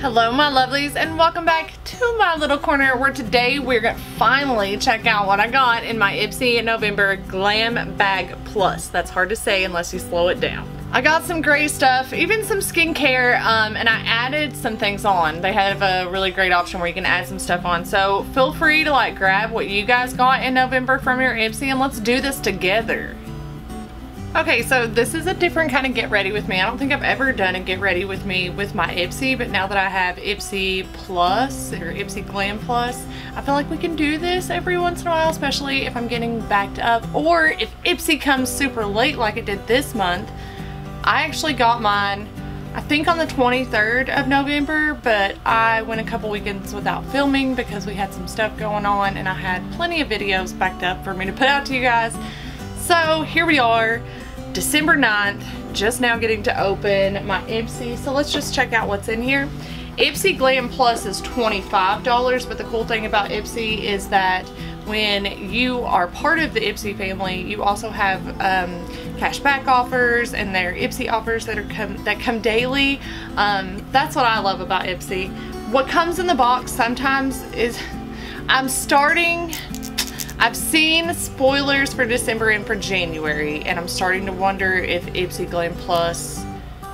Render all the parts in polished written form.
Hello my lovelies, and welcome back to my little corner where today we're gonna finally check out what I got in my Ipsy November Glam Bag Plus. That's hard to say unless you slow it down. I got some great stuff, even some skincare, and I added some things on. They have a really great option where you can add some stuff on, so feel free to like grab what you guys got in November from your Ipsy and let's do this together. Okay, so this is a different kind of get ready with me. I don't think I've ever done a get ready with me with my Ipsy, but now that I have Ipsy Plus or Ipsy Glam Plus, I feel like we can do this every once in a while, especially if I'm getting backed up or if Ipsy comes super late like it did this month. I actually got mine, I think on the 23rd of November, but I went a couple weekends without filming because we had some stuff going on and I had plenty of videos backed up for me to put out to you guys. So here we are, December 9th, just now getting to open my Ipsy. So let's just check out what's in here. Ipsy Glam Plus is $25, but the cool thing about Ipsy is that when you are part of the Ipsy family, you also have cashback offers and their Ipsy offers that come daily. That's what I love about Ipsy. What comes in the box sometimes is, I've seen spoilers for December and for January, and I'm starting to wonder if Ipsy Glam Plus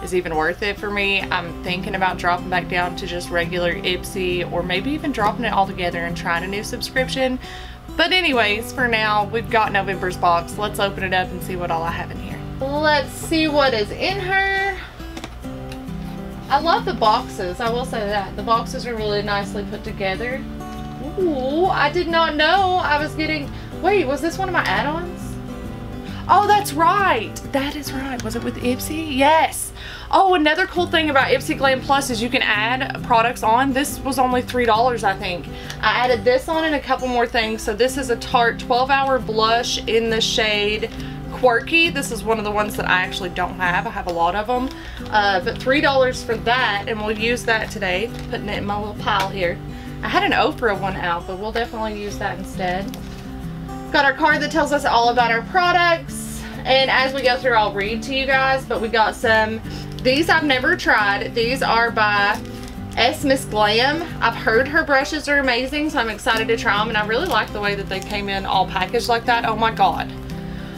is even worth it for me. I'm thinking about dropping back down to just regular Ipsy, or maybe even dropping it all together and trying a new subscription. But anyways, for now, we've got November's box. Let's open it up and see what all I have in here. Let's see what is in her. I love the boxes, I will say that. The boxes are really nicely put together. Ooh, I did not know I was getting... Wait, was this one of my add-ons? Oh, that's right. That is right. Was it with Ipsy? Yes. Oh, another cool thing about Ipsy Glam Plus is you can add products on. This was only $3, I think. I added this on and a couple more things. So this is a Tarte 12-Hour Blush in the shade Quirky. This is one of the ones that I actually don't have. I have a lot of them. But $3 for that, and we'll use that today. Putting it in my little pile here. I had an Oprah one out, but we'll definitely use that instead. Got our card that tells us all about our products, and as we go through I'll read to you guys, but we got some, these I've never tried. These are by Miss Glam. I've heard her brushes are amazing, so I'm excited to try them, and I really like the way that they came in all packaged like that. Oh my god.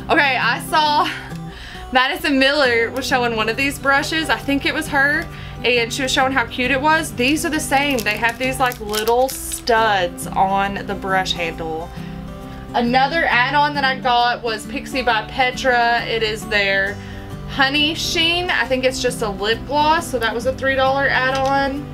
Okay, I saw Madison Miller was showing one of these brushes. I think it was her, and she was showing how cute it was. These are the same. They have these like little studs on the brush handle. Another add-on that I got was Pixie by Petra. It is their Honey Sheen. I think it's just a lip gloss, so that was a $3 add-on.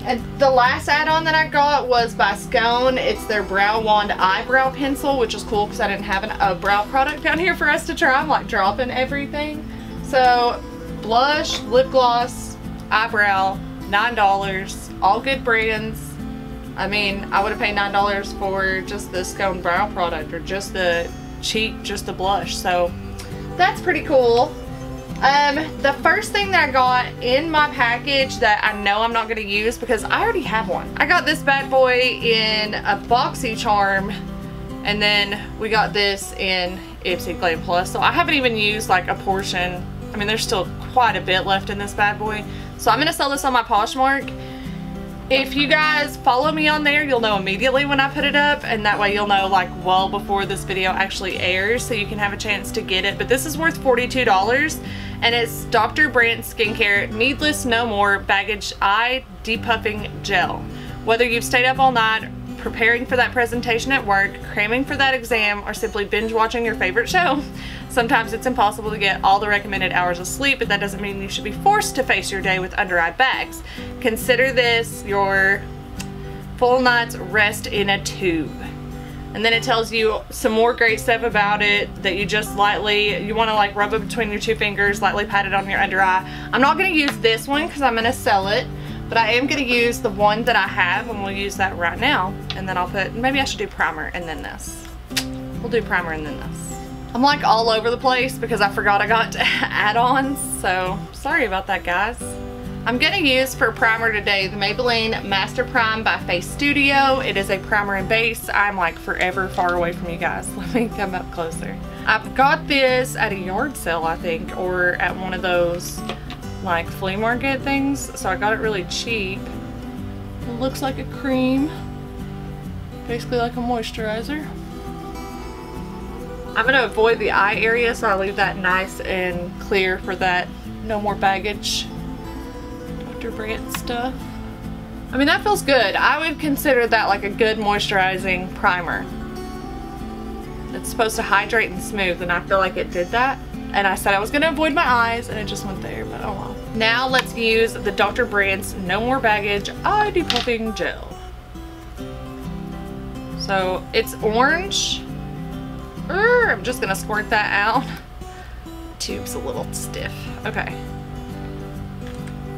And the last add-on that I got was by Scone. It's their Brow Wand Eyebrow Pencil, which is cool because I didn't have a brow product down here for us to try. I'm like dropping everything. So blush, lip gloss, eyebrow, $9, all good brands. I mean, I would have paid $9 for just the Scone brow product or just the cheek, just the blush. So that's pretty cool. The first thing that I got in my package that I know I'm not going to use because I already have one. I got this bad boy in a boxy charm, and then we got this in Ipsy Glam Plus. So I haven't even used like a portion. I mean, there's still quite a bit left in this bad boy. So I'm going to sell this on my Poshmark. If you guys follow me on there, you'll know immediately when I put it up, and that way you'll know like well before this video actually airs, so you can have a chance to get it. But this is worth $42, and it's Dr. Brandt Skincare Needless No More Baggage Eye Depuffing Gel. Whether you've stayed up all night preparing for that presentation at work, cramming for that exam, or simply binge watching your favorite show, sometimes it's impossible to get all the recommended hours of sleep, but that doesn't mean you should be forced to face your day with under-eye bags. Consider this your full night's rest in a tube. And then it tells you some more great stuff about it, that you just lightly, you want to like rub it between your two fingers, lightly pat it on your under eye. I'm not going to use this one because I'm going to sell it, but I am going to use the one that I have, and we'll use that right now. And then I'll put, maybe I should do primer and then this. We'll do primer and then this. I'm like all over the place because I forgot I got add-ons, so sorry about that, guys. I'm going to use for primer today the Maybelline Master Prime by Face Studio. It is a primer and base. I'm like forever far away from you guys. Let me come up closer. I've got this at a yard sale, I think, or at one of those like flea market things, so I got it really cheap. It looks like a cream. Basically like a moisturizer. I'm going to avoid the eye area, so I'll leave that nice and clear for that no more baggage Dr. Brandt stuff. I mean, that feels good. I would consider that like a good moisturizing primer. It's supposed to hydrate and smooth, and I feel like it did that. And I said I was going to avoid my eyes, and it just went there, but oh well. Now let's use the Dr. Brandt's No More Baggage Eye Depuffing Gel. So it's orange. I'm just gonna squirt that out. Tube's a little stiff. Okay.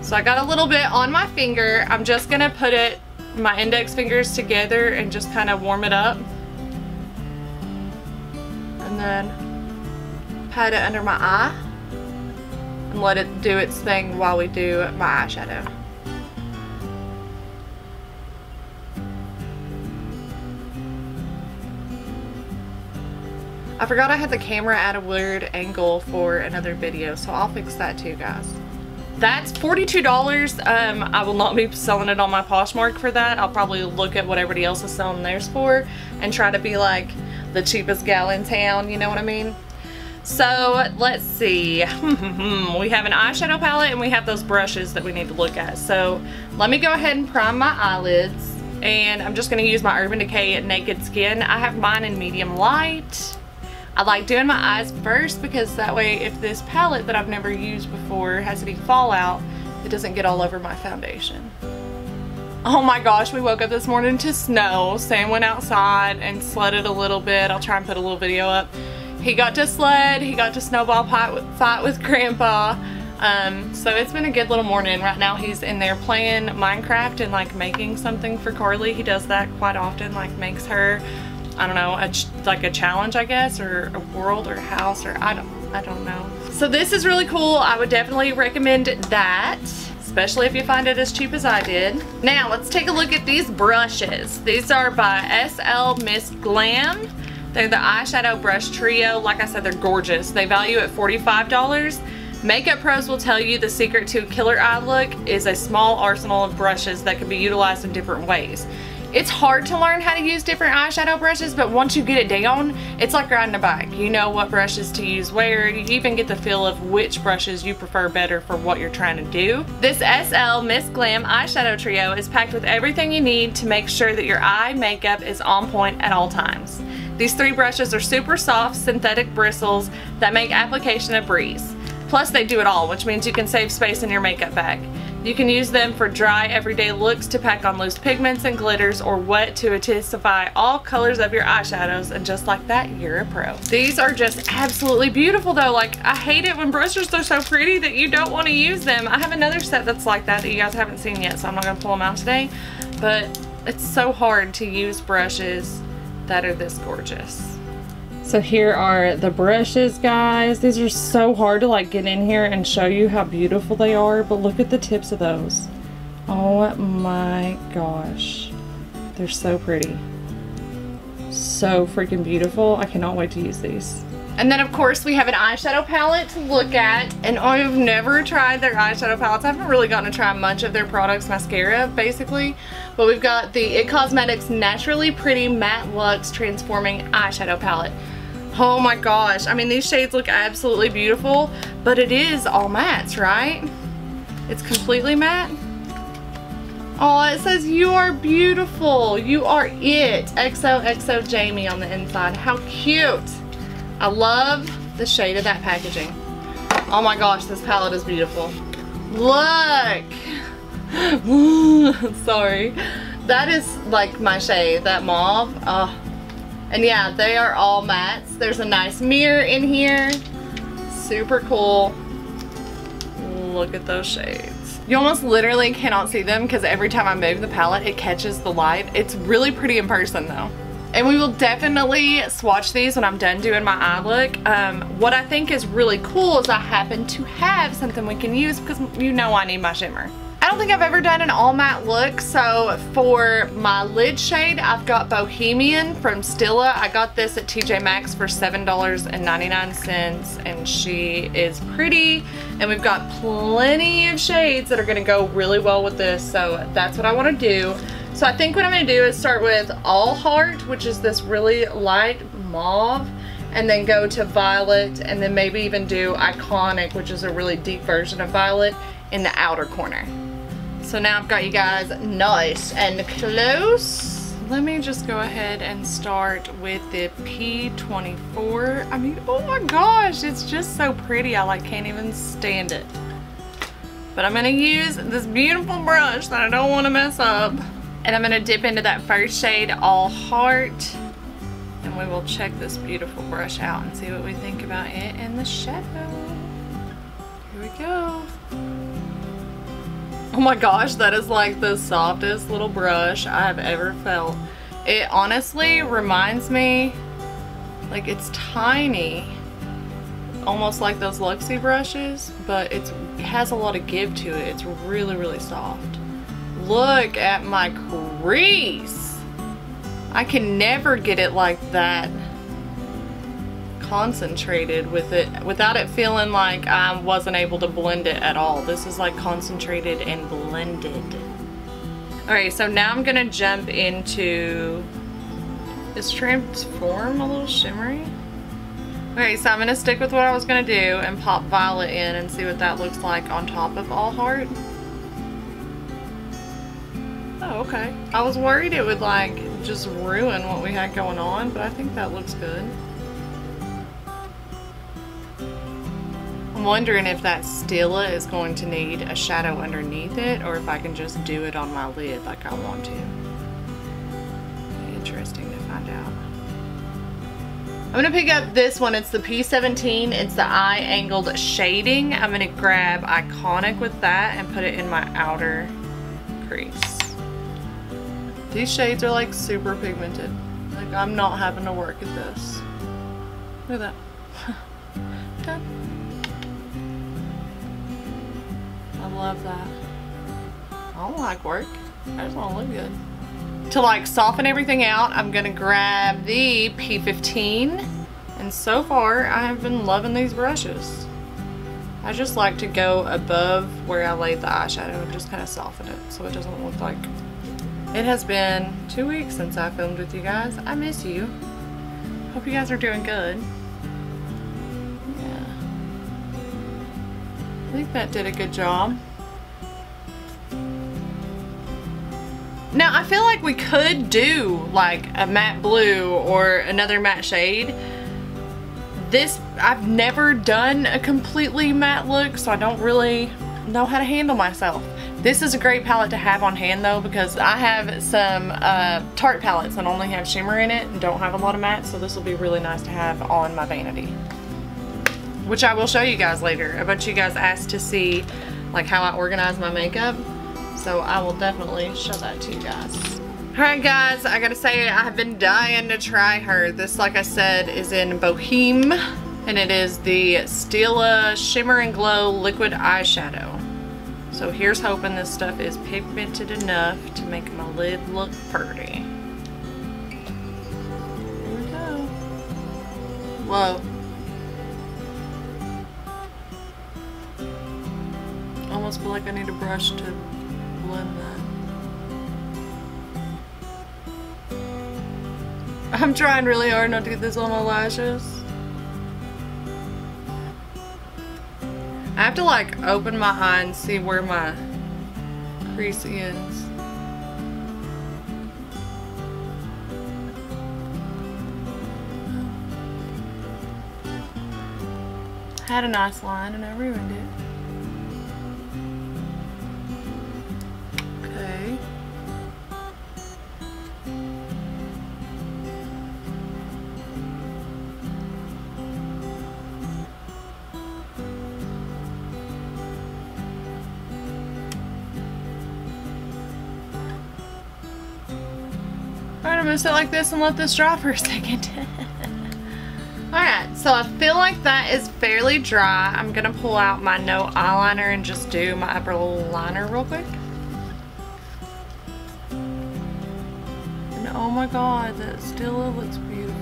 So I got a little bit on my finger. I'm just gonna put my index fingers together and just kind of warm it up. And then pat it under my eye and let it do its thing while we do my eyeshadow. I forgot I had the camera at a weird angle for another video, so I'll fix that too, guys. That's $42. I will not be selling it on my Poshmark for that. I'll probably look at what everybody else is selling theirs for and try to be like the cheapest gal in town, you know what I mean? So let's see. We have an eyeshadow palette and we have those brushes that we need to look at. So let me go ahead and prime my eyelids, and I'm just going to use my Urban Decay Naked Skin. I have mine in medium light. I like doing my eyes first because that way if this palette that I've never used before has any fallout, it doesn't get all over my foundation. Oh my gosh, we woke up this morning to snow. Sam went outside and sledded a little bit. I'll try and put a little video up. He got to sled, he got to snowball fight with Grandpa. So it's been a good little morning. Right now he's in there playing Minecraft and like making something for Carly. He does that quite often, like makes her, I don't know, like a challenge, I guess, or a world or a house, or I don't know. So this is really cool. I would definitely recommend that, especially if you find it as cheap as I did. Now let's take a look at these brushes. These are by SL Miss Glam. They're the eyeshadow brush trio. Like I said, they're gorgeous. They value at $45. Makeup pros will tell you the secret to a killer eye look is a small arsenal of brushes that can be utilized in different ways. It's hard to learn how to use different eyeshadow brushes, but once you get it down, it's like riding a bike. You know what brushes to use where. You even get the feel of which brushes you prefer better for what you're trying to do. This SL Miss Glam eyeshadow trio is packed with everything you need to make sure that your eye makeup is on point at all times. These three brushes are super soft, synthetic bristles that make application a breeze. Plus they do it all, which means you can save space in your makeup bag. You can use them for dry, everyday looks to pack on loose pigments and glitters, or wet to intensify all colors of your eyeshadows, and just like that, you're a pro. These are just absolutely beautiful though. Like, I hate it when brushes are so pretty that you don't want to use them. I have another set that's like that you guys haven't seen yet, so I'm not going to pull them out today. But it's so hard to use brushes that are this gorgeous. So here are the brushes, guys. These are so hard to like get in here and show you how beautiful they are, but look at the tips of those. Oh my gosh. They're so pretty. So freaking beautiful. I cannot wait to use these. And then of course we have an eyeshadow palette to look at, and I've never tried their eyeshadow palettes. I haven't really gotten to try much of their products, mascara basically, but we've got the IT Cosmetics Naturally Pretty Matte Luxe Transforming Eyeshadow Palette. Oh my gosh, I mean these shades look absolutely beautiful, but it is all mattes, right? It's completely matte. Oh, it says you are beautiful, you are it, XOXO Jamie on the inside. How cute. I love the shade of that packaging. Oh my gosh, this palette is beautiful. Look. Sorry. That is like my shade, that mauve. Oh. And yeah, they are all mattes. There's a nice mirror in here. Super cool. Look at those shades. You almost literally cannot see them because every time I move the palette, it catches the light. It's really pretty in person though. And we will definitely swatch these when I'm done doing my eye look. What I think is really cool is I happen to have something we can use because you know I need my shimmer. I don't think I've ever done an all matte look, so for my lid shade, I've got Bohemian from Stila. I got this at TJ Maxx for $7.99, and she is pretty, and we've got plenty of shades that are gonna go really well with this, so that's what I wanna do. So I think what I'm gonna do is start with All Heart, which is this really light mauve, and then go to Violet, and then maybe even do Iconic, which is a really deep version of Violet, in the outer corner. So now I've got you guys nice and close. Let me just go ahead and start with the P24. I mean, oh my gosh, it's just so pretty. I like can't even stand it. But I'm gonna use this beautiful brush that I don't wanna mess up. And I'm gonna dip into that first shade, All Heart. And we will check this beautiful brush out and see what we think about it in the shadow. Here we go. Oh my gosh, that is like the softest little brush I have ever felt. It honestly reminds me, like it's tiny, almost like those Luxie brushes, but it has a lot of give to it. It's really, really soft. Look at my crease. I can never get it like that concentrated with it without it feeling like I wasn't able to blend it at all. This is like concentrated and blended. Alright, so now I'm gonna jump into, is Transform a little shimmery? Okay, so I'm gonna stick with what I was gonna do and pop Violet in and see what that looks like on top of All Heart. Oh, okay. I was worried it would like just ruin what we had going on, but I think that looks good. I'm wondering if that Stila is going to need a shadow underneath it, or if I can just do it on my lid like I want to. Interesting to find out. I'm gonna pick up this one. It's the P17. It's the eye angled shading. I'm gonna grab Iconic with that and put it in my outer crease. These shades are like super pigmented. Like I'm not having to work at this. Look at that. Done. I love that. I don't like work. I just want to look good. To like soften everything out, I'm gonna grab the P15. And so far, I have been loving these brushes. I just like to go above where I laid the eyeshadow and just kind of soften it so it doesn't look like. It has been 2 weeks since I filmed with you guys. I miss you. Hope you guys are doing good. Yeah. I think that did a good job. Now I feel like we could do like a matte blue or another matte shade. This, I've never done a completely matte look, so I don't really know how to handle myself. This is a great palette to have on hand though, because I have some Tarte palettes that only have shimmer in it and don't have a lot of matte, so this will be really nice to have on my Vanity, which I will show you guys later. I bet you guys asked to see like how I organize my makeup, so I will definitely show that to you guys. Alright guys, I gotta say I have been dying to try her. This, like I said, is in Boheme, and it is the Stila Shimmer and Glow Liquid Eyeshadow. So here's hoping this stuff is pigmented enough to make my lid look pretty. Here we go. Whoa. Almost feel like I need a brush to blend that. I'm trying really hard not to get this on my lashes. I have to like open my eye and see where my crease ends. I had a nice line and I ruined it. Okay. Alright, I'm gonna sit like this and let this dry for a second. Alright, so So I feel like that is fairly dry. I'm gonna pull out my no eyeliner and just do my upper liner real quick. And oh my god, that still looks beautiful.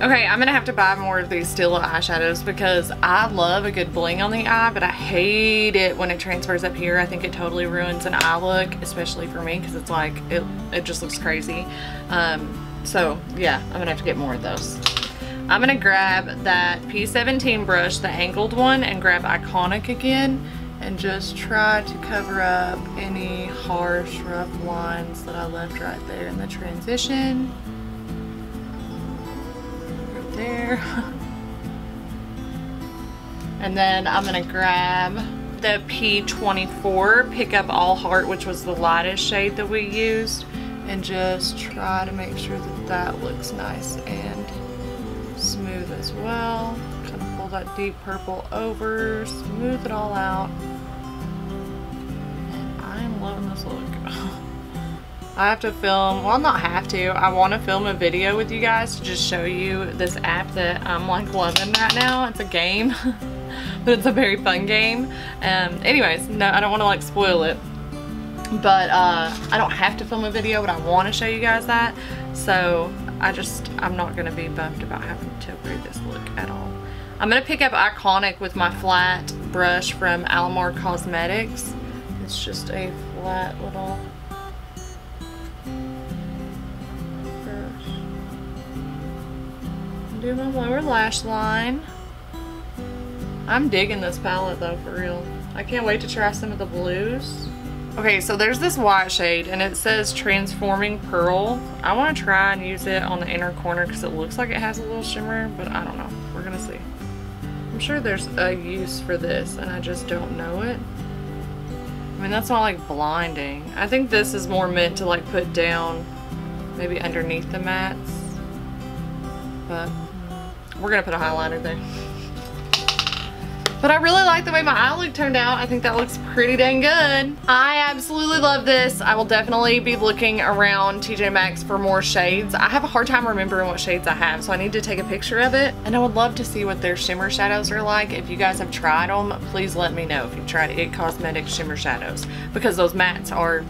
Okay, I'm gonna have to buy more of these Stila eyeshadows because I love a good bling on the eye, but I hate it when it transfers up here. I think it totally ruins an eye look, especially for me, because it's like, it just looks crazy. So yeah, I'm gonna have to get more of those. I'm gonna grab that P17 brush, the angled one, and grab Iconic again, and just try to cover up any harsh, rough lines that I left right there in the transition. There. And then I'm gonna grab the P24 Pick Up All Heart, which was the lightest shade that we used, and just try to make sure that that looks nice and smooth as well. Kind of pull that deep purple over, smooth it all out, and I'm loving this look. I have to film, well, not have to, I want to film a video with you guys to just show you this app that I'm like loving right now. It's a game, but it's a very fun game. Anyways, no, I don't want to like spoil it, but I don't have to film a video, but I want to show you guys that. So I'm not going to be bummed about having to wear this look at all. I'm going to pick up Iconic with my flat brush from Alamar Cosmetics. It's just a flat little do my lower lash line. I'm digging this palette though, for real. I can't wait to try some of the blues. Okay, so there's this white shade and it says Transforming Pearl. I want to try and use it on the inner corner because it looks like it has a little shimmer, but I don't know. We're gonna see. I'm sure there's a use for this and I just don't know it. I mean, that's not like blinding. I think this is more meant to like put down maybe underneath the mattes, but we're gonna put a highlighter there. But I really like the way my eye look turned out. I think that looks pretty dang good. I absolutely love this. I will definitely be looking around TJ Maxx for more shades. I have a hard time remembering what shades I have, so I need to take a picture of it. And I would love to see what their shimmer shadows are like. If you guys have tried them, please let me know if you've tried It Cosmetics shimmer shadows, because those mattes are,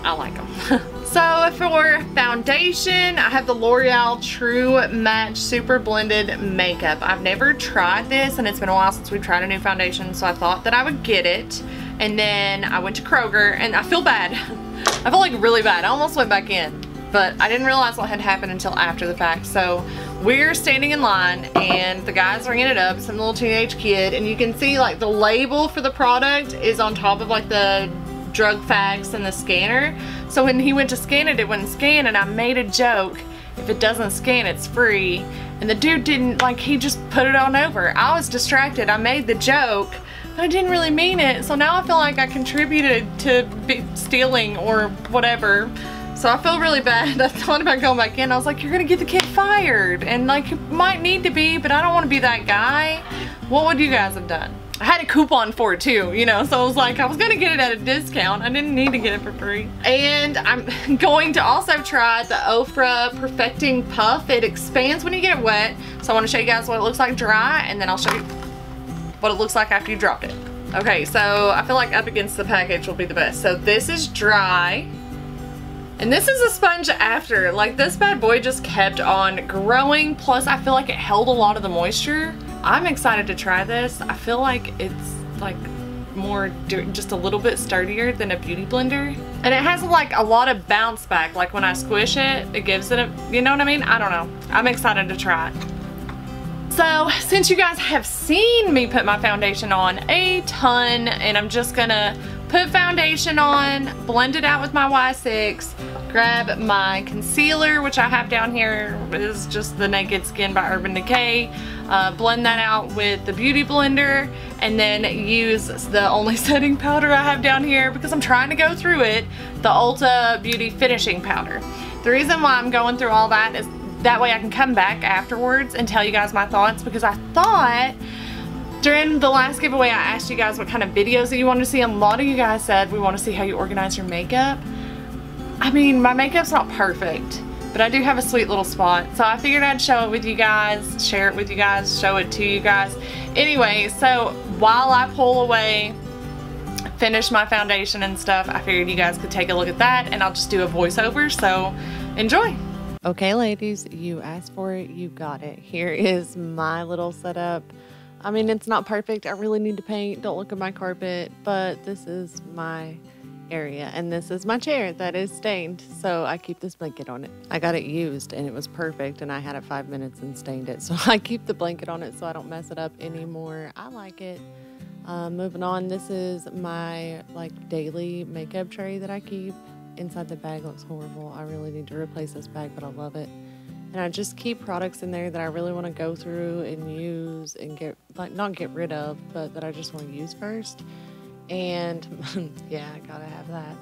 I like them. So for foundation, I have the L'Oreal True Match Super Blended Makeup. I've never tried this and it's been a while since we've tried a new foundation, so I thought that I would get it. And then I went to Kroger and I feel bad. I feel like really bad. I almost went back in, but I didn't realize what had happened until after the fact. So we're standing in line and the guy's ringing it up, some little teenage kid, and you can see like the label for the product is on top of like the drug facts and the scanner. So when he went to scan it, it wouldn't scan, and I made a joke, if it doesn't scan, it's free. And the dude didn't, like, he just put it on over. I was distracted. I made the joke, but I didn't really mean it. So now I feel like I contributed to stealing or whatever. So I feel really bad. I thought about going back in. I was like, you're gonna get the kid fired. And like, you might need to be, but I don't want to be that guy. What would you guys have done? I had a coupon for it too, you know, so I was like, I was gonna get it at a discount. I didn't need to get it for free. And I'm going to also try the Ofra Perfecting Puff. It expands when you get it wet. So I want to show you guys what it looks like dry, and then I'll show you what it looks like after you dropped it. Okay, so I feel like up against the package will be the best. So this is dry. And this is a sponge after. Like, this bad boy just kept on growing. Plus, I feel like it held a lot of the moisture. I'm excited to try this. I feel like it's like more, just a little bit sturdier than a beauty blender. And it has like a lot of bounce back. Like when I squish it, it gives it a, you know what I mean? I don't know. I'm excited to try it. So since you guys have seen me put my foundation on a ton, and I'm just gonna put foundation on, blend it out with my Y6, grab my concealer, which I have down here, is just the Naked Skin by Urban Decay, blend that out with the Beauty Blender, and then use the only setting powder I have down here because I'm trying to go through it, the Ulta Beauty Finishing Powder. The reason why I'm going through all that is that way I can come back afterwards and tell you guys my thoughts, because I thought during the last giveaway I asked you guys what kind of videos that you wanted to see, and a lot of you guys said we want to see how you organize your makeup. I mean, my makeup's not perfect, But I do have a sweet little spot, so I figured I'd show it with you guys, share it with you guys, show it to you guys. Anyway, so while I pull away, finish my foundation and stuff, I figured you guys could take a look at that, and I'll just do a voiceover, so enjoy. Okay, ladies, you asked for it, you got it. Here is my little setup. I mean, it's not perfect. I really need to paint. Don't look at my carpet, but this is my area, and this is my chair that is stained, so I keep this blanket on it. I got it used and it was perfect, and I had it 5 minutes and stained it, so I keep the blanket on it so I don't mess it up anymore. I like it. Moving on, this is my like daily makeup tray that I keep. Inside the bag looks horrible. I really need to replace this bag, but I love it. And I just keep products in there that I really want to go through and use and get, like, not get rid of, but that I just want to use first. And yeah, I gotta have that.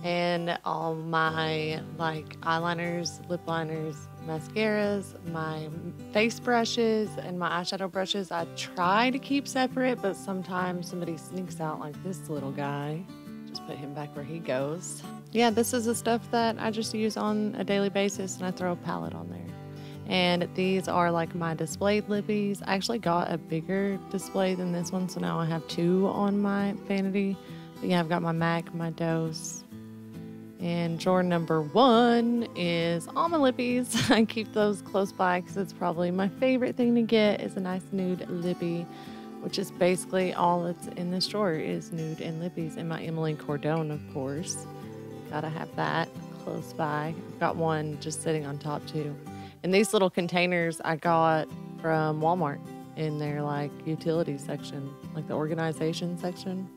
And all my like eyeliners, lip liners, mascaras, my face brushes, and my eyeshadow brushes, I try to keep separate, but sometimes somebody sneaks out, like this little guy. Just put him back where he goes. Yeah, this is the stuff that I just use on a daily basis, and I throw a palette on there. And these are like my displayed lippies. I actually got a bigger display than this one, so now I have 2 on my Vanity. But yeah, I've got my MAC, my Dose. And drawer number 1 is all my lippies. I keep those close by because it's probably my favorite thing to get is a nice nude lippy, which is basically all that's in this drawer is nude and lippies. And my Emily Cordone, of course. Gotta have that close by. I've got one just sitting on top too. And these little containers I got from Walmart in their like utility section, like the organization section.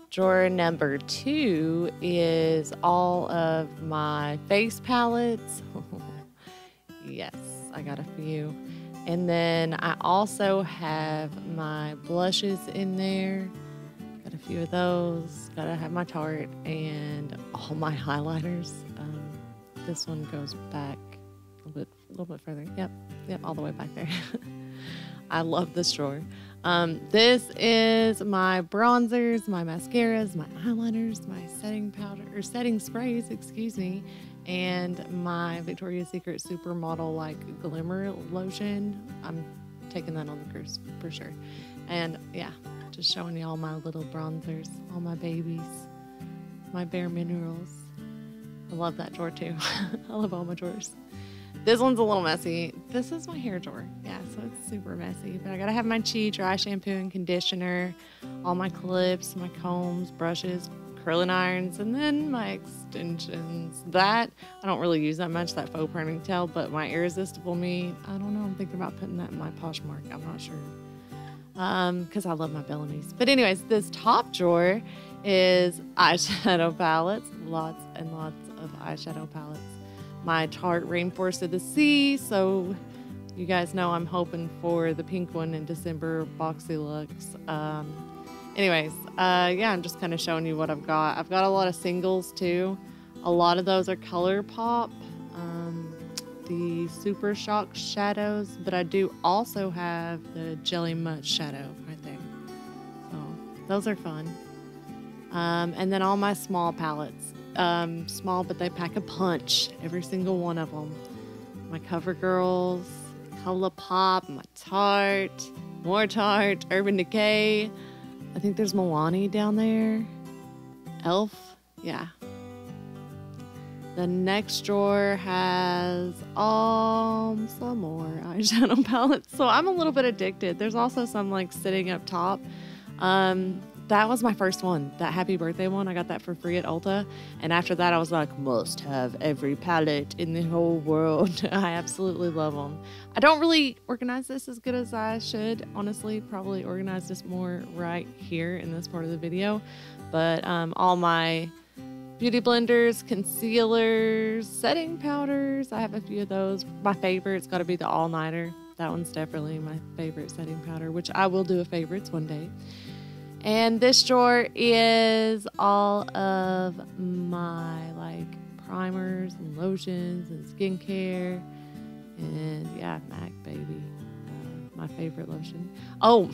Drawer number 2 is all of my face palettes. Yes, I got a few. And then I also have my blushes in there. Got a few of those. Gotta have my Tarte and all my highlighters. This one goes back a little bit further. Yep, all the way back there. I love this drawer. This is my bronzers, my mascaras, my eyeliners, my setting powder or setting sprays, excuse me, and my Victoria's Secret Supermodel like glimmer lotion. I'm taking that on the cruise for sure. And yeah, just showing you all my little bronzers, all my babies, my Bare Minerals. I love that drawer too. I love all my drawers. This one's a little messy. This is my hair drawer. Yeah, so it's super messy. But I gotta have my Chi dry shampoo and conditioner, all my clips, my combs, brushes, curling irons, and then my extensions. That, I don't really use that much, that faux ponytail, but my Irresistible Me, I don't know. I'm thinking about putting that in my Poshmark. I'm not sure. Because I love my Bellamy's. But anyways, this top drawer is eyeshadow palettes. Lots and lots of eyeshadow palettes. My Tarte Rainforest of the Sea, so you guys know I'm hoping for the pink one in December, Boxy Lux. Anyways, yeah, I'm just kind of showing you what I've got. I've got a lot of singles too. A lot of those are ColourPop, the Super Shock shadows, but I do also have the Jelly Mutt shadow right there. So those are fun. And then all my small palettes. Small, but they pack a punch, every single one of them. My CoverGirls, ColourPop, my Tarte, more Tarte, Urban Decay. I think there's Milani down there. Elf, yeah. The next drawer has some more eyeshadow palettes. So I'm a little bit addicted. There's also some like sitting up top. That was my first one, that Happy Birthday one. I got that for free at Ulta. And after that, I was like, must have every palette in the whole world. I absolutely love them. I don't really organize this as good as I should. Honestly, probably organize this more right here in this part of the video. But all my beauty blenders, concealers, setting powders, I have a few of those. My favorite's got to be the All-Nighter. That one's definitely my favorite setting powder, which I will do a favorites one day. And this drawer is all of my like primers and lotions and skincare. And yeah, MAC baby, my favorite lotion. Oh,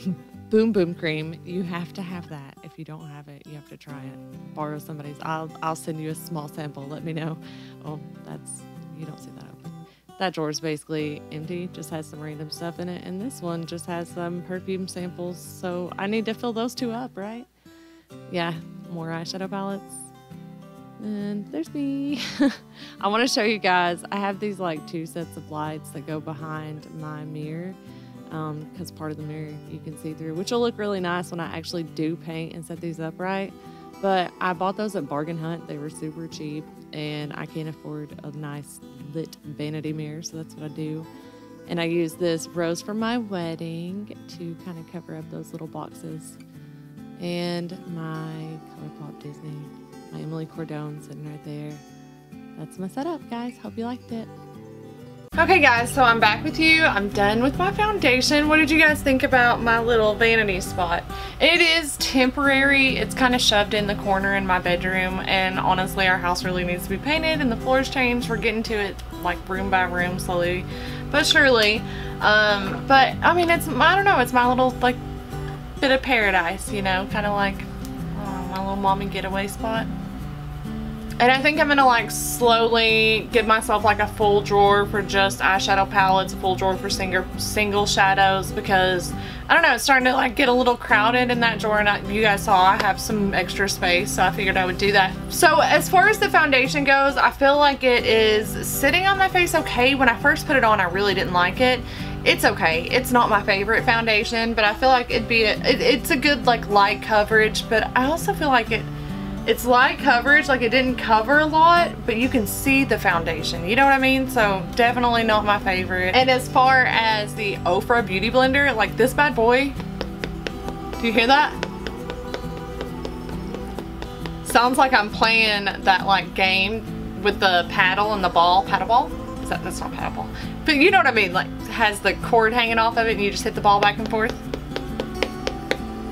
Boom Boom Cream. You have to have that. If you don't have it, you have to try it. Borrow somebody's. I'll send you a small sample. Let me know. Oh, that's you don't see that open. That drawer is basically empty, just has some random stuff in it, and this one just has some perfume samples, so I need to fill those two up, right? Yeah, more eyeshadow palettes. And there's me. I want to show you guys, I have these like 2 sets of lights that go behind my mirror, because part of the mirror you can see through, which will look really nice when I actually do paint and set these up right. But I bought those at Bargain Hunt. They were super cheap, and I can't afford a nice lit vanity mirror, so that's what I do. And I use this rose from my wedding to kind of cover up those little boxes. And my ColourPop Disney, my Emily Cordone sitting right there. That's my setup, guys. Hope you liked it. Okay guys, so I'm back with you. I'm done with my foundation. What did you guys think about my little vanity spot? It is temporary. It's kind of shoved in the corner in my bedroom, and honestly our house really needs to be painted and the floors changed. We're getting to it like room by room, slowly but surely. But I mean, it's, I don't know, it's my little like bit of paradise, you know, kind of like my little mommy getaway spot. And I think I'm gonna like slowly give myself like a full drawer for just eyeshadow palettes, a full drawer for single shadows, because I don't know, it's starting to like get a little crowded in that drawer, and you guys saw I have some extra space, so I figured I would do that. So as far as the foundation goes, I feel like it is sitting on my face okay. When I first put it on, I really didn't like it. It's okay. It's not my favorite foundation, but I feel like it'd be it's a good like light coverage, but I also feel like it's light coverage, like it didn't cover a lot, but you can see the foundation, you know what I mean? So definitely not my favorite. And as far as the Ofra Beauty Blender, like this bad boy, do you hear that? Sounds like I'm playing that like game with the paddle and the ball, paddle ball? That's not paddle ball. But you know what I mean, like has the cord hanging off of it and you just hit the ball back and forth.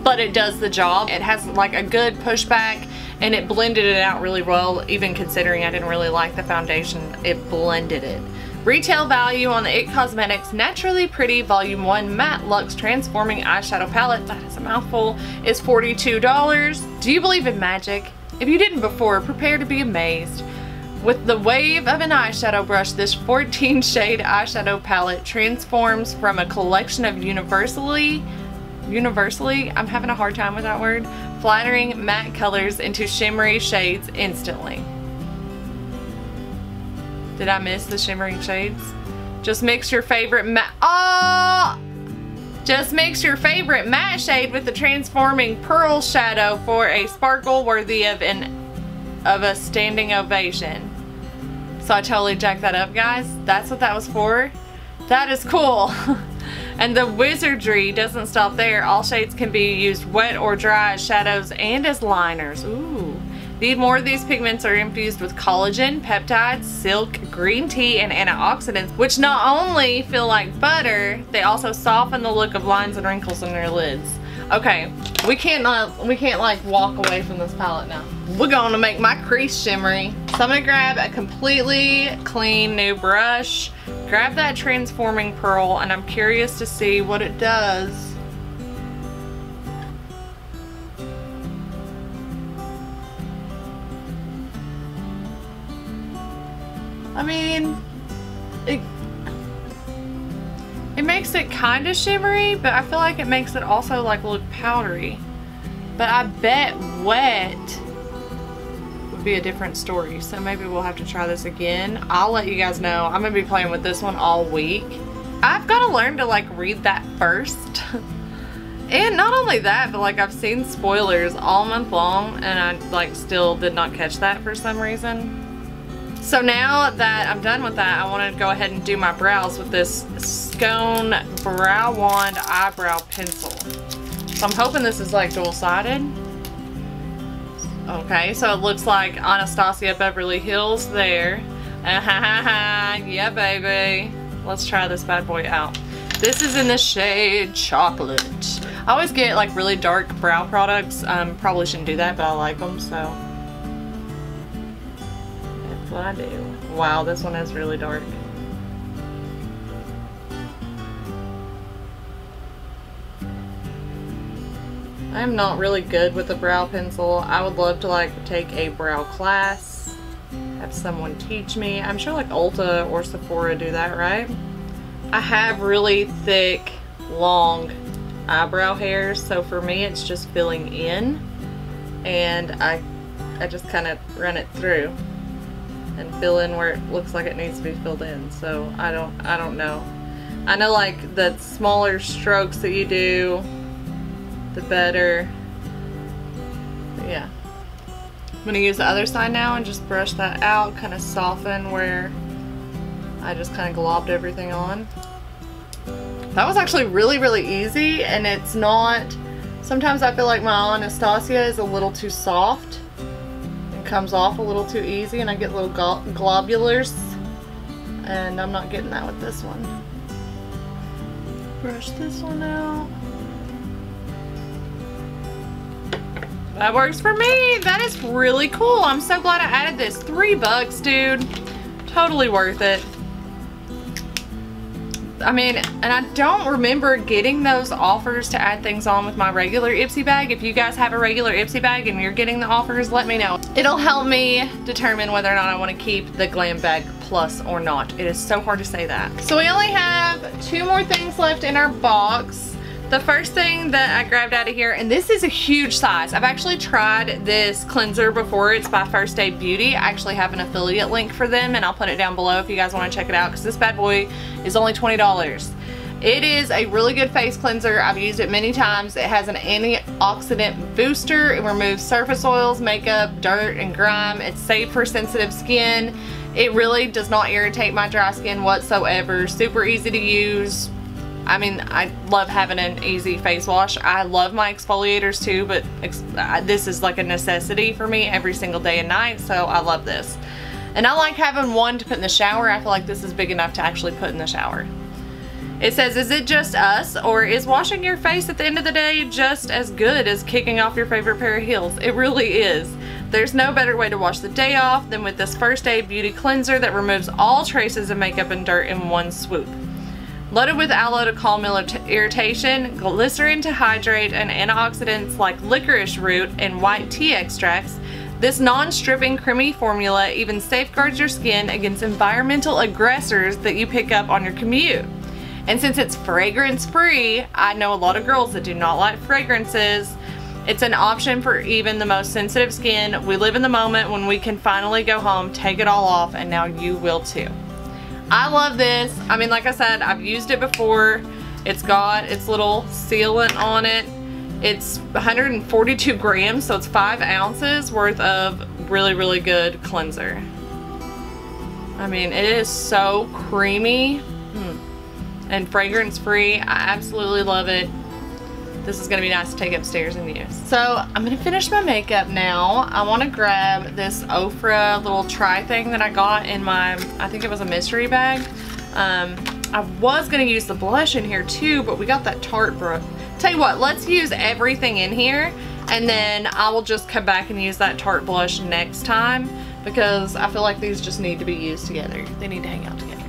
But it does the job. It has like a good pushback, and it blended it out really well, even considering I didn't really like the foundation. It blended it. Retail value on the IT Cosmetics Naturally Pretty Volume 1 Matte Luxe Transforming Eyeshadow Palette, that is a mouthful, is $42. Do you believe in magic? If you didn't before, prepare to be amazed. With the wave of an eyeshadow brush, this 14 shade eyeshadow palette transforms from a collection of universally, I'm having a hard time with that word, flattering matte colors into shimmery shades instantly. Did I miss the shimmering shades? Just mix your favorite Just mix your favorite matte shade with the transforming pearl shadow for a sparkle worthy of a standing ovation. So I totally jacked that up, guys. That's what that was for. That is cool. And the wizardry doesn't stop there. All shades can be used wet or dry as shadows and as liners. Ooh. Need more of these pigments are infused with collagen, peptides, silk, green tea, and antioxidants, which not only feel like butter, they also soften the look of lines and wrinkles in your lids. Okay, we can't like walk away from this palette now. We're gonna make my crease shimmery. So I'm gonna grab a completely clean new brush, grab that transforming pearl, and I'm curious to see what it does. I mean, it makes it kind of shimmery, but I feel like it makes it also like look powdery. But I bet wet would be a different story, so maybe we'll have to try this again. I'll let you guys know. I'm gonna be playing with this one all week. I've got to learn to like read that first. And not only that, but like I've seen spoilers all month long and I like still did not catch that for some reason. So now that I'm done with that, I want to go ahead and do my brows with this Scone Brow Wand Eyebrow Pencil. So I'm hoping this is like dual-sided. Okay, so it looks like Anastasia Beverly Hills there. Yeah, baby. Let's try this bad boy out. This is in the shade Chocolate. I always get like really dark brow products. Probably shouldn't do that, but I like them, so. What I do. Wow, this one is really dark. I'm not really good with the brow pencil. I would love to like take a brow class. have someone teach me. I'm sure like Ulta or Sephora do that, right? I have really thick, long eyebrow hairs, so for me it's just filling in, and I just kind of run it through and fill in where it looks like it needs to be filled in. So I don't know. I know like the smaller strokes that you do, the better. But yeah. I'm gonna use the other side now and just brush that out, kind of soften where I just kind of globbed everything on. That was actually really, really easy, and it's not, sometimes I feel like my Anastasia is a little too soft and comes off a little too easy, and I get little globulars, and I'm not getting that with this one. Brush this one out. That works for me. That is really cool. I'm so glad I added this. $3, dude. Totally worth it. I mean, and I don't remember getting those offers to add things on with my regular Ipsy bag. If you guys have a regular Ipsy bag and you're getting the offers, let me know. It'll help me determine whether or not I want to keep the Glam Bag Plus or not. It is so hard to say that. So we only have 2 more things left in our box. The first thing that I grabbed out of here, and this is a huge size. I've actually tried this cleanser before. It's by First Aid Beauty. I actually have an affiliate link for them, and I'll put it down below if you guys want to check it out, because this bad boy is only $20. It is a really good face cleanser. I've used it many times. It has an antioxidant booster. It removes surface oils, makeup, dirt, and grime. It's safe for sensitive skin. It really does not irritate my dry skin whatsoever. Super easy to use. I mean, I love having an easy face wash. I love my exfoliators too, but this is like a necessity for me every single day and night, so I love this. And I like having one to put in the shower. I feel like this is big enough to actually put in the shower. It says, is it just us, or is washing your face at the end of the day just as good as kicking off your favorite pair of heels? It really is. There's no better way to wash the day off than with this First Aid Beauty cleanser that removes all traces of makeup and dirt in one swoop. Loaded with aloe to calm irritation, glycerin to hydrate, and antioxidants like licorice root and white tea extracts, this non-stripping creamy formula even safeguards your skin against environmental aggressors that you pick up on your commute. And since it's fragrance-free, I know a lot of girls that do not like fragrances. It's an option for even the most sensitive skin. We live in the moment when we can finally go home, take it all off, and now you will too. I love this. I mean, like I said, I've used it before. It's got its little sealant on it. It's 142 grams, so it's 5 ounces worth of really, really good cleanser. I mean, it is so creamy and fragrance free. I absolutely love it. This is gonna be nice to take upstairs and use. So I'm gonna finish my makeup now. I wanna grab this Ofra little try thing that I got in my, I think it was a mystery bag. I was gonna use the blush in here too, but we got that Tarte brush. Tell you what, let's use everything in here, and then I will just come back and use that Tarte blush next time, because I feel like these just need to be used together. They need to hang out together.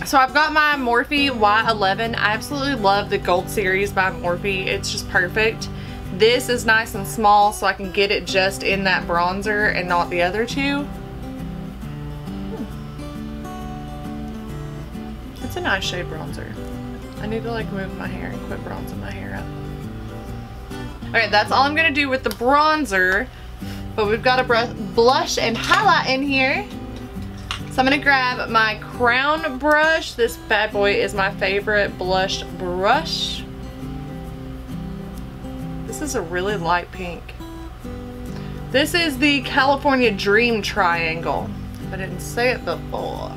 So I've got my Morphe Y11. I absolutely love the Gold Series by Morphe. It's just perfect. This is nice and small, so I can get it just in that bronzer and not the other two. It's a nice shade bronzer. I need to like move my hair and quit bronzing my hair up. Okay, that's all I'm gonna do with the bronzer, but we've got a blush and highlight in here. So I'm gonna grab my crown brush. This bad boy is my favorite blush brush. This is a really light pink. This is the California Dream Triangle. I didn't say it before.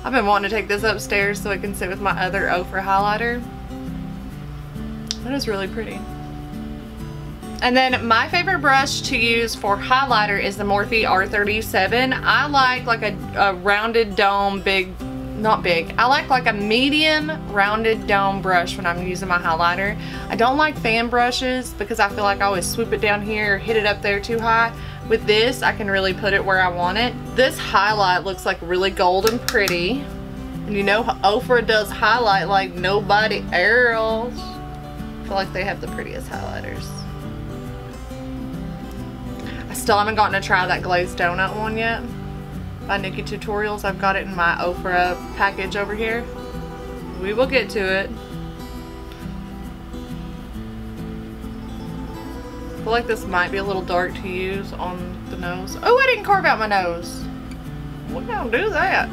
I've been wanting to take this upstairs so it can sit with my other Ofra highlighter. That is really pretty. And then my favorite brush to use for highlighter is the Morphe R37. I like a rounded dome, not big. I like a medium rounded dome brush when I'm using my highlighter. I don't like fan brushes because I feel like I always swoop it down here or hit it up there too high. With this, I can really put it where I want it. This highlight looks like really gold and pretty. And you know Ofra does highlight like nobody else. I feel like they have the prettiest highlighters. Still haven't gotten to try that glazed donut one yet. by Nikki Tutorials. I've got it in my Ofra package over here. We will get to it. I feel like this might be a little dark to use on the nose. Oh, I didn't carve out my nose. We don't do that.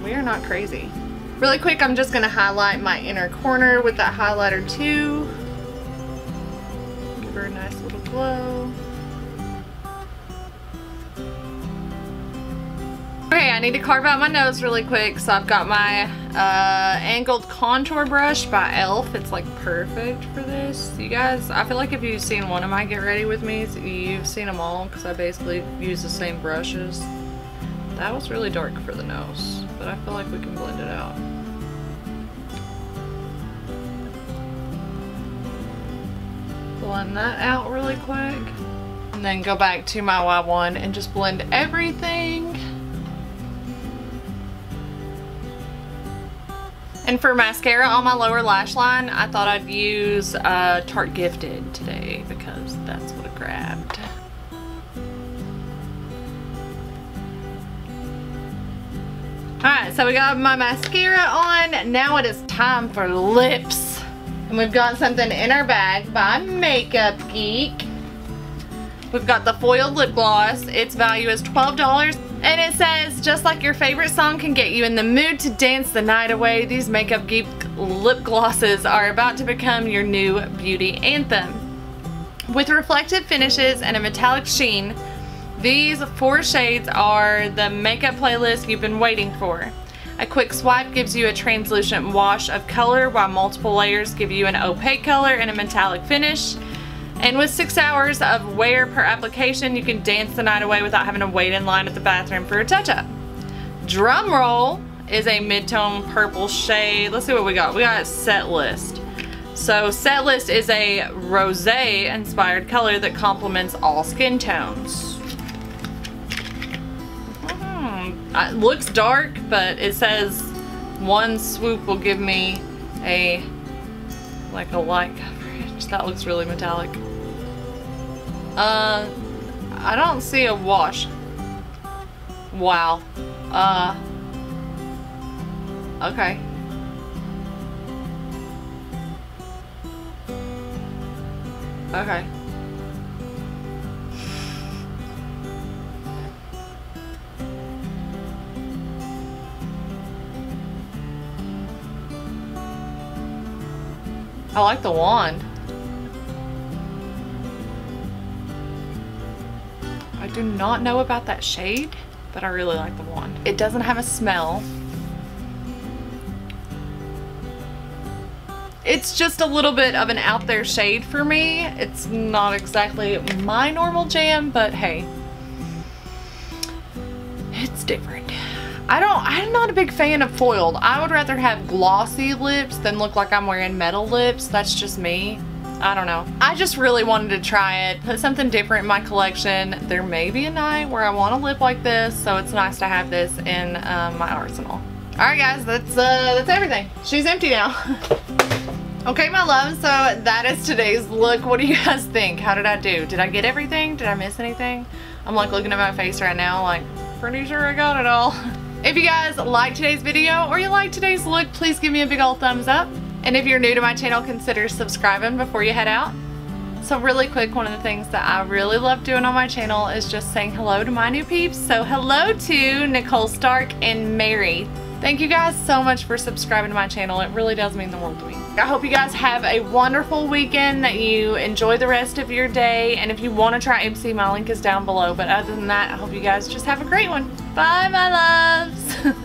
We are not crazy. Really quick, I'm just gonna highlight my inner corner with that highlighter too. Give her a nice little glow. Okay, I need to carve out my nose really quick, so I've got my angled contour brush by e.l.f. It's like perfect for this. You guys, I feel like if you've seen one of my Get Ready With Me's, you've seen them all because I basically use the same brushes. That was really dark for the nose, but I feel like we can blend it out. Blend that out really quick. And then go back to my Y1 and just blend everything. And for mascara on my lower lash line, I thought I'd use Tarte Gifted today because that's what I grabbed. Alright, so we got my mascara on. Now it is time for lips. And we've got something in our bag by Makeup Geek. We've got the foiled lip gloss. Its value is $12. And it says, just like your favorite song can get you in the mood to dance the night away, these Makeup Geek lip glosses are about to become your new beauty anthem. With reflective finishes and a metallic sheen, these 4 shades are the makeup playlist you've been waiting for. A quick swipe gives you a translucent wash of color, while multiple layers give you an opaque color and a metallic finish. And with 6 hours of wear per application, you can dance the night away without having to wait in line at the bathroom for a touch-up. Drum Roll is a mid-tone purple shade. Let's see what we got. We got Set List. So Set List is a rosé inspired color that complements all skin tones. It looks dark, but it says one swoop will give me a light coverage. That looks really metallic. I don't see a wash. Wow. Okay. Okay. I like the wand. I do not know about that shade, but I really like the wand. It doesn't have a smell. It's just a little bit of an out there shade for me. It's not exactly my normal jam, but hey, it's different. I'm not a big fan of foiled. I would rather have glossy lips than look like I'm wearing metal lips. That's just me. I don't know. I just really wanted to try it, put something different in my collection. There may be a night where I want a lip like this, so it's nice to have this in my arsenal. Alright guys, that's everything. She's empty now. Okay my loves, so that is today's look. What do you guys think? How did I do? Did I get everything? Did I miss anything? I'm like looking at my face right now like, pretty sure I got it all. If you guys liked today's video or you liked today's look, please give me a big old thumbs up. And if you're new to my channel, consider subscribing before you head out. So really quick, one of the things that I really love doing on my channel is just saying hello to my new peeps. So hello to Nicole Stark and Mary. Thank you guys so much for subscribing to my channel. It really does mean the world to me. I hope you guys have a wonderful weekend, that you enjoy the rest of your day. And if you want to try Ipsy, my link is down below. But other than that, I hope you guys just have a great one. Bye, my loves.